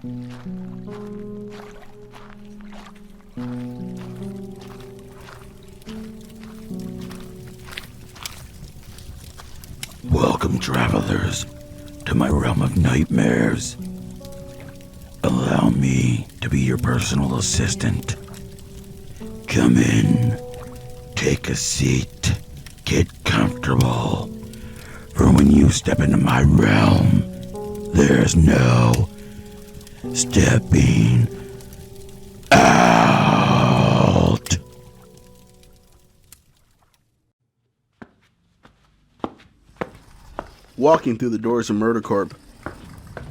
Welcome, travelers, to my realm of nightmares. Allow me to be your personal assistant. Come in, take a seat, get comfortable. For when you step into my realm, there's no stepping out. Walking through the doors of Murder Corp,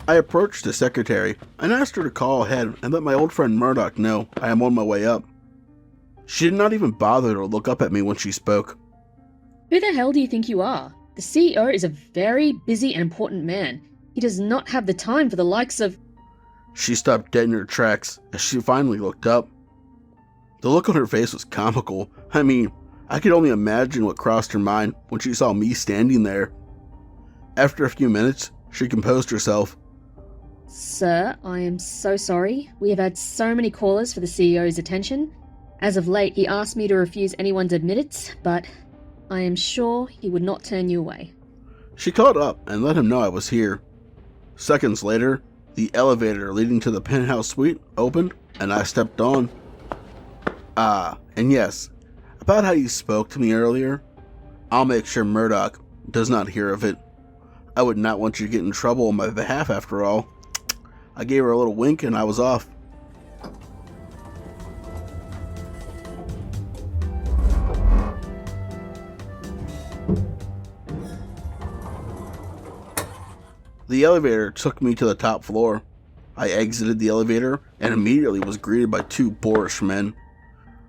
I approached the secretary and asked her to call ahead and let my old friend Murdoch know I am on my way up. She did not even bother to look up at me when she spoke. Who the hell do you think you are? The CEO is a very busy and important man. He does not have the time for the likes of... She stopped dead in her tracks as she finally looked up. The look on her face was comical. I mean, I could only imagine what crossed her mind when she saw me standing there. After a few minutes, she composed herself. Sir, I am so sorry. We have had so many callers for the CEO's attention. As of late, he asked me to refuse anyone's admittance, but I am sure he would not turn you away. She called up and let him know I was here. Seconds later, the elevator leading to the penthouse suite opened and I stepped on. And yes, about how you spoke to me earlier, I'll make sure Murdoch does not hear of it. I would not want you to get in trouble on my behalf after all. I gave her a little wink and I was off. The elevator took me to the top floor. I exited the elevator and immediately was greeted by two boorish men,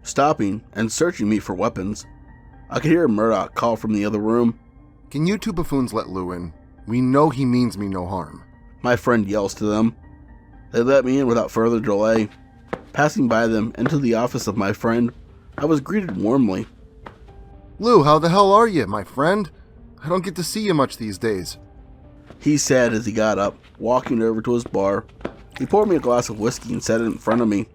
stopping and searching me for weapons. I could hear Murdoch call from the other room. "Can you two buffoons let Lou in? We know he means me no harm." My friend yells to them. They let me in without further delay. Passing by them into the office of my friend, I was greeted warmly. "Lou, how the hell are you, my friend? I don't get to see you much these days." He said as he got up, walking over to his bar. He poured me a glass of whiskey and set it in front of me.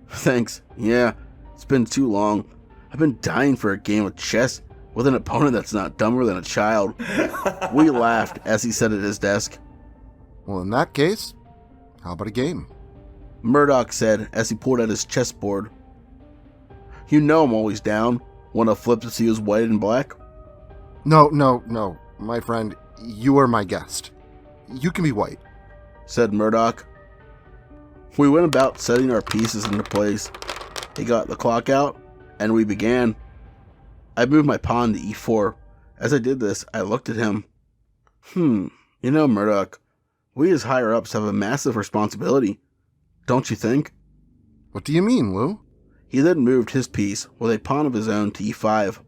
"Thanks. Yeah, it's been too long. I've been dying for a game of chess with an opponent that's not dumber than a child." We laughed as he sat at his desk. "Well, in that case, how about a game?" Murdoch said as he pulled out his chessboard. "You know I'm always down. Want to flip to see who's white and black?" No, my friend. You are my guest. You can be white," said Murdoch. We went about setting our pieces into place. He got the clock out, and we began. I moved my pawn to e4. As I did this, I looked at him. You know, Murdoch, we as higher-ups have a massive responsibility. Don't you think? "What do you mean, Lou?" He then moved his piece with a pawn of his own to e5.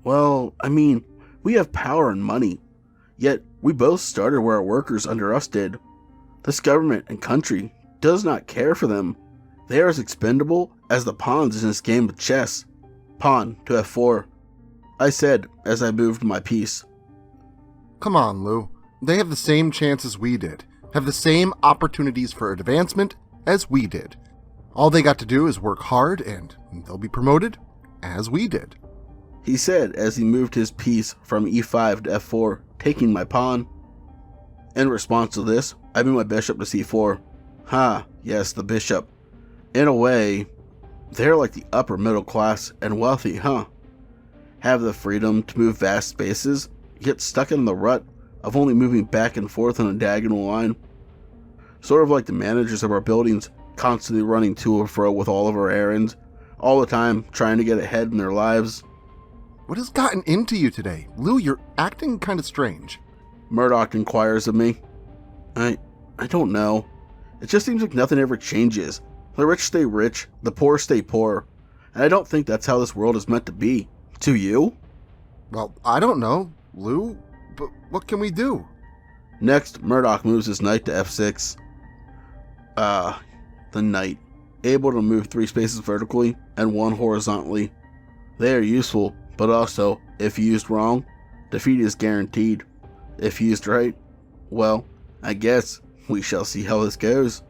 Well, I mean, we have power and money. Yet, we both started where our workers under us did. This government and country does not care for them. They are as expendable as the pawns in this game of chess. Pawn to f4. I said as I moved my piece. "Come on, Lou. They have the same chances we did, have the same opportunities for advancement as we did. All they got to do is work hard and they'll be promoted as we did," he said as he moved his piece from e5 to f4, taking my pawn. In response to this, I moved my bishop to c4. Yes, the bishop. In a way, they're like the upper middle class and wealthy, Have the freedom to move vast spaces, yet stuck in the rut of only moving back and forth on a diagonal line. Sort of like the managers of our buildings, constantly running to and fro with all of our errands, all the time trying to get ahead in their lives. "What has gotten into you today? Lou, you're acting kind of strange." Murdoch inquires of me. I don't know. It just seems like nothing ever changes. The rich stay rich, the poor stay poor. And I don't think that's how this world is meant to be. Do you? "Well, I don't know, Lou, but what can we do?" Next, Murdoch moves his knight to f6. The knight. Able to move 3 spaces vertically and 1 horizontally. They are useful, but also, if used wrong, defeat is guaranteed. If used right, well, I guess We shall see how this goes,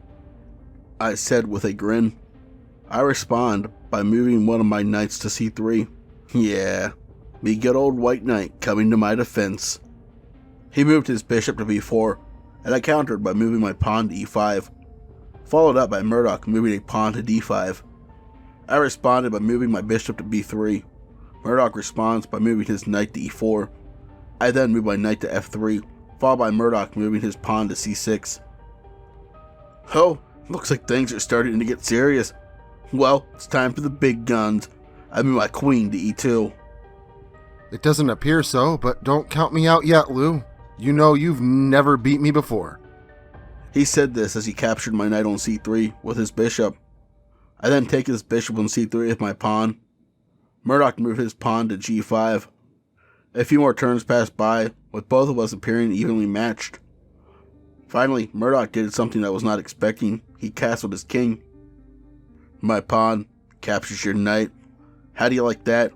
I said with a grin. I respond by moving one of my knights to c3. Yeah, me good old white knight coming to my defense. He moved his bishop to b4, and I countered by moving my pawn to e5, followed up by Murdoch moving a pawn to d5. I responded by moving my bishop to b3. Murdoch responds by moving his knight to e4. I then move my knight to f3, followed by Murdoch moving his pawn to c6. Oh, looks like things are starting to get serious. Well, it's time for the big guns. I move my queen to e2. It doesn't appear so, but don't count me out yet, Lou. You know you've never beat me before. He said this as he captured my knight on c3 with his bishop. I then take his bishop on c3 with my pawn. Murdoch moved his pawn to g5. A few more turns passed by, with both of us appearing evenly matched. Finally, Murdoch did something I was not expecting. He castled his king. My pawn captures your knight. How do you like that?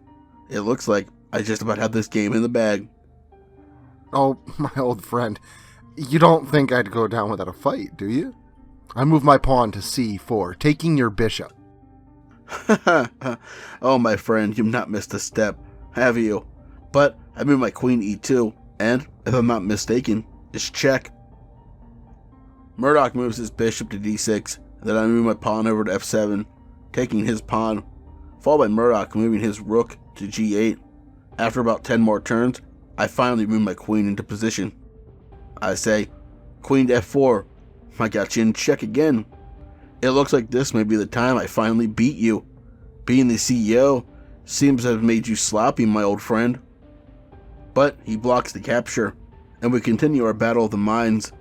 It looks like I just about have this game in the bag. Oh, my old friend, you don't think I'd go down without a fight, do you? I move my pawn to c4, taking your bishop. Oh, my friend, you've not missed a step, have you? But I move my queen e2, and, if I'm not mistaken, it's check. Murdoch moves his bishop to d6, then I move my pawn over to f7, taking his pawn, followed by Murdoch moving his rook to g8. After about 10 more turns, I finally move my queen into position. I say, queen to f4. I got you in check again. It looks like this may be the time I finally beat you. Being the CEO seems to have made you sloppy, my old friend. But he blocks the capture, and we continue our battle of the minds.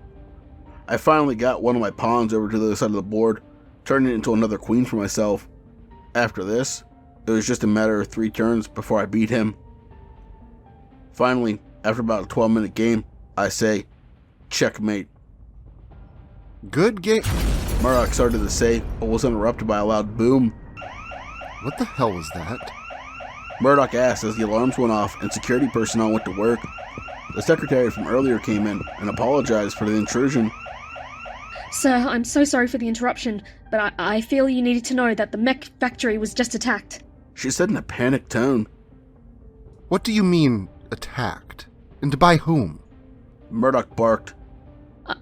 I finally got one of my pawns over to the other side of the board, turning it into another queen for myself. After this, it was just a matter of 3 turns before I beat him. Finally, after about a 12-minute game, I say, checkmate. Good game. Murdoch started to say, but was interrupted by a loud boom. What the hell was that? Murdoch asked as the alarms went off and security personnel went to work. The secretary from earlier came in and apologized for the intrusion. Sir, I'm so sorry for the interruption, but I feel you needed to know that the mech factory was just attacked. She said in a panicked tone. What do you mean, attacked? And by whom? Murdoch barked.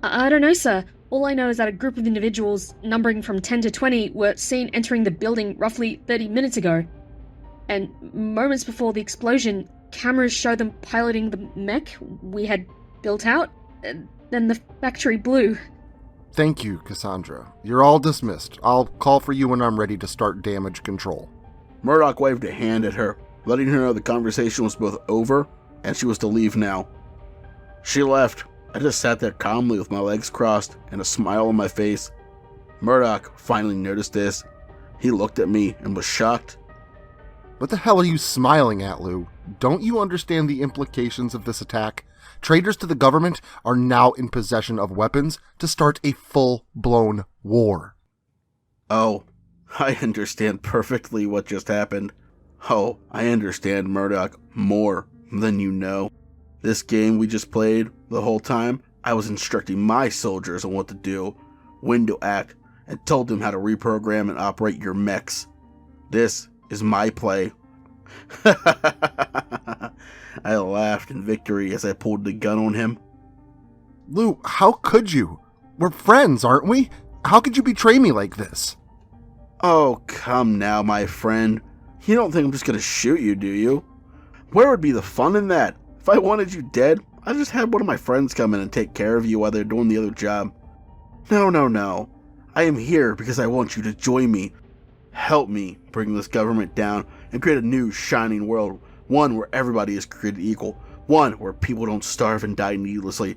I don't know, sir. All I know is that a group of individuals, numbering from 10 to 20, were seen entering the building roughly 30 minutes ago. And moments before the explosion, cameras show them piloting the mech we had built out. Then the factory blew. Thank you, Cassandra. You're all dismissed. I'll call for you when I'm ready to start damage control. Murdoch waved a hand at her, letting her know the conversation was both over and she was to leave now. She left. I just sat there calmly with my legs crossed and a smile on my face. Murdoch finally noticed this. He looked at me and was shocked. What the hell are you smiling at, Lou? Don't you understand the implications of this attack? Traitors to the government are now in possession of weapons to start a full-blown war. Oh, I understand perfectly what just happened. Oh, I understand, Murdoch, more than you know. This game we just played, the whole time, I was instructing my soldiers on what to do, when to act, and told them how to reprogram and operate your mechs. This is my play. I laughed in victory as I pulled the gun on him. Lou, how could you? We're friends, aren't we? How could you betray me like this? Oh, come now, my friend. You don't think I'm just gonna shoot you, do you? Where would be the fun in that? If I wanted you dead, I just had one of my friends come in and take care of you while they're doing the other job. No. I am here because I want you to join me. Help me bring this government down and create a new shining world. One where everybody is created equal. One where people don't starve and die needlessly.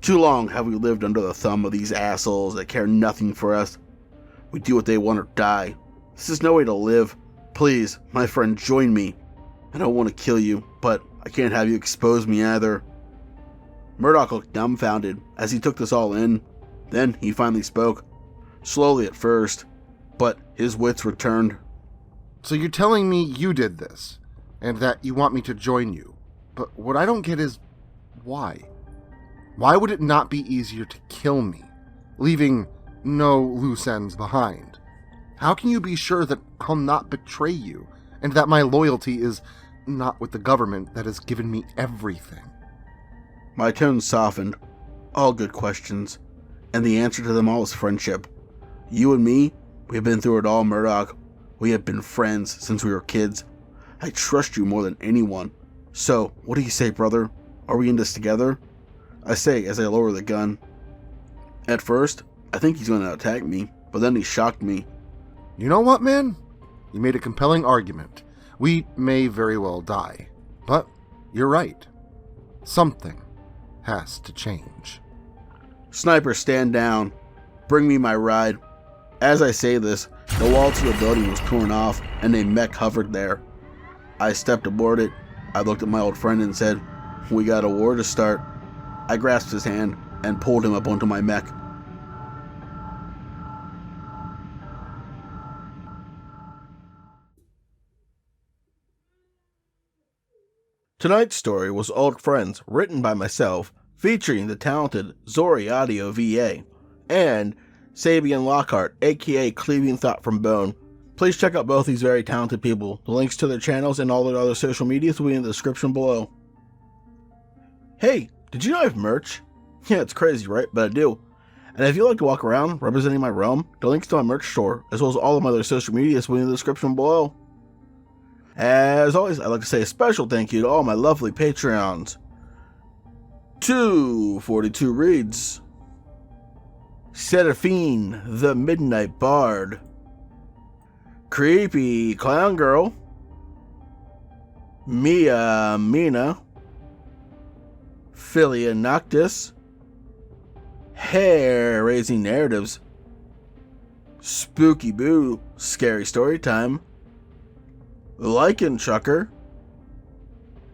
Too long have we lived under the thumb of these assholes that care nothing for us. We do what they want or die. This is no way to live. Please, my friend, join me. I don't want to kill you, but I can't have you expose me either. Murdoch looked dumbfounded as he took this all in. Then he finally spoke. Slowly at first, but his wits returned. So you're telling me you did this, and that you want me to join you. But what I don't get is, why? Why would it not be easier to kill me? leaving no loose ends behind. How can you be sure that I'll not betray you, and that my loyalty is not with the government that has given me everything? My tone softened. All good questions, and the answer to them all is friendship. You and me, we have been through it all, Murdoch. We have been friends since we were kids. I trust you more than anyone. So, what do you say, brother? Are we in this together? I say as I lower the gun. At first, I think he's going to attack me, but then he shocked me. You know what, man? You made a compelling argument. We may very well die, but you're right. Something has to change. Sniper, stand down. Bring me my ride. As I say this, the wall to the building was torn off and a mech hovered there. I stepped aboard it. I looked at my old friend and said, "We got a war to start." I grasped his hand and pulled him up onto my mech. Tonight's story was Old Friends, written by myself, featuring the talented Zori Audio VA, and Sabian Lockhart, aka CleavingThoughtFromBone. Please check out both these very talented people. The links to their channels and all their other social medias will be in the description below. Hey, did you know I have merch? Yeah, it's crazy, right? But I do. And if you like to walk around representing my realm, the links to my merch store, as well as all of my other social medias will be in the description below. As always, I'd like to say a special thank you to all my lovely Patreons. 242 Reads, Seraphine, the Midnight Bard, Creepy Clown Girl, Mia Mina, Philia Noctis, Hair Raising Narratives, Spooky Boo, Scary Story Time, Lycan Chucker,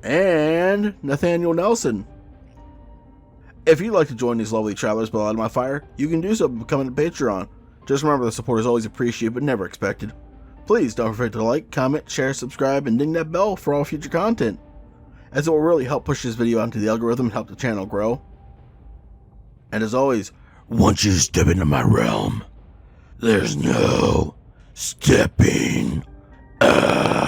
and Nathaniel Nelson. If you'd like to join these lovely travelers below out of my fire, you can do so by becoming a Patreon. Just remember the support is always appreciated but never expected. Please don't forget to like, comment, share, subscribe, and ding that bell for all future content, as it will really help push this video onto the algorithm and help the channel grow. And as always, Once you step into my realm, there's no stepping out.